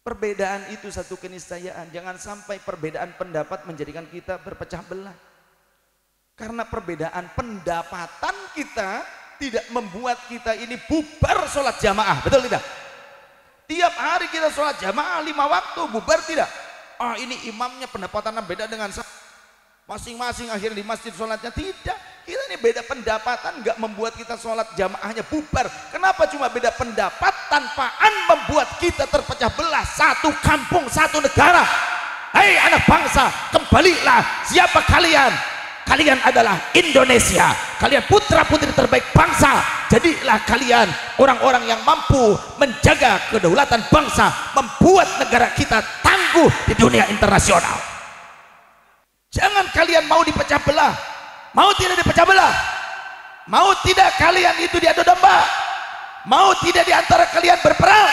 Perbedaan itu satu keniscayaan. Jangan sampai perbedaan pendapat menjadikan kita berpecah belah. Karena perbedaan pendapatan kita tidak membuat kita ini bubar sholat jamaah. Betul tidak? Tiap hari kita sholat jamaah 5 waktu, bubar tidak? Ah, ini imamnya pendapatannya beda dengan saya. Masing-masing akhirnya di masjid sholatnya tidak. Kita ini beda pendapatan nggak membuat kita sholat jamaahnya bubar. Kenapa cuma beda pendapat tanpaan membuat kita terpecah belah? Satu kampung, satu negara. Hei anak bangsa, kembalilah. Siapa kalian? Kalian adalah Indonesia. Kalian putra putri terbaik bangsa. Jadilah kalian orang-orang yang mampu menjaga kedaulatan bangsa, membuat negara kita tangguh di dunia internasional. Jangan kalian mau dipecah belah. Mau tidak dipecah belah? Mau tidak kalian itu diadu domba? Mau tidak diantara kalian berperang?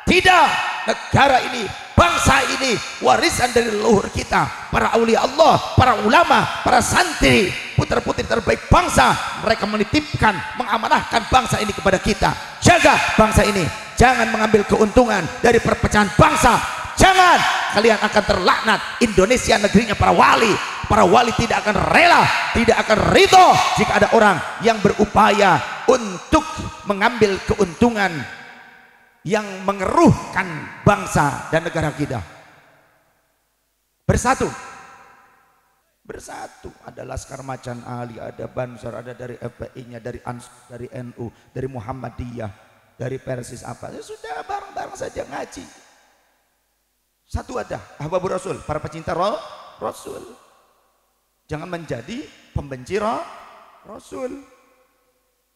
Tidak. Negara ini, bangsa ini warisan dari leluhur kita, para aulia Allah, para ulama, para santri, putra-putri terbaik bangsa. Mereka menitipkan, mengamanahkan bangsa ini kepada kita. Jaga bangsa ini. Jangan mengambil keuntungan dari perpecahan bangsa. Jangan, kalian akan terlaknat. Indonesia negerinya para wali. Para wali tidak akan rela, tidak akan ridho jika ada orang yang berupaya untuk mengambil keuntungan yang mengeruhkan bangsa dan negara kita. Bersatu. Bersatu. Ada Laskar Macan Ali, ada Bansar, ada dari FPI-nya, dari ANS, dari NU, dari Muhammadiyah, dari Persis apa. Ya sudah, bareng-bareng saja ngaji. Satu ada, ahbabur Rasul, para pecinta Rasul. Jangan menjadi pembenci Rasul.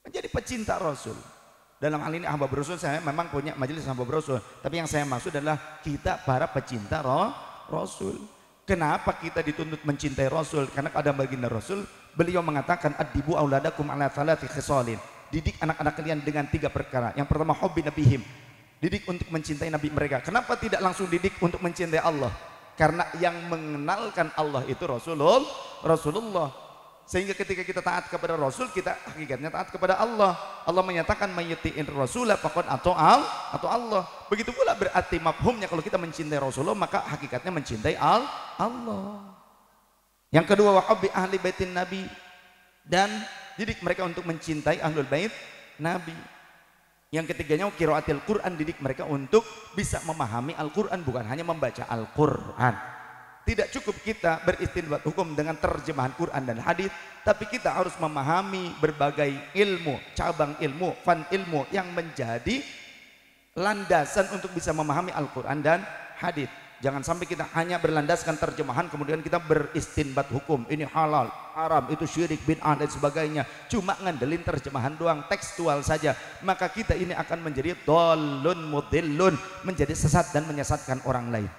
Menjadi pecinta Rasul. Dalam hal ini ahbabur Rasul, saya memang punya majelis ahbabur Rasul. Tapi yang saya maksud adalah kita para pecinta Rasul. Kenapa kita dituntut mencintai Rasul? Karena ada baginda Rasul, beliau mengatakan addibu auladakum ala thalathi khisalin. Didik anak-anak kalian dengan 3 perkara. Yang pertama hubbi nabihim. Didik untuk mencintai nabi mereka. Kenapa tidak langsung didik untuk mencintai Allah? Karena yang mengenalkan Allah itu Rasulullah. Sehingga ketika kita taat kepada Rasul, kita hakikatnya taat kepada Allah. Allah menyatakan mayyuti'in rasulah faqad atau Allah. Begitu pula berarti mafhumnya kalau kita mencintai Rasulullah, maka hakikatnya mencintai Allah. Yang kedua, wa hubbi ahli baitin nabi, dan didik mereka untuk mencintai ahlul bait nabi. Yang ketiganya qiraatil Quran, didik mereka untuk bisa memahami Al-Quran, bukan hanya membaca Al-Quran. Tidak cukup kita beristinbat hukum dengan terjemahan Quran dan hadis, tapi kita harus memahami berbagai ilmu, cabang ilmu, fan ilmu yang menjadi landasan untuk bisa memahami Al-Quran dan hadis. Jangan sampai kita hanya berlandaskan terjemahan kemudian kita beristinbat hukum, ini halal, haram, itu syirik, bid'ah dan sebagainya. Cuma ngandelin terjemahan doang, tekstual saja. Maka kita ini akan menjadi dhalun mudhillun, menjadi sesat dan menyesatkan orang lain.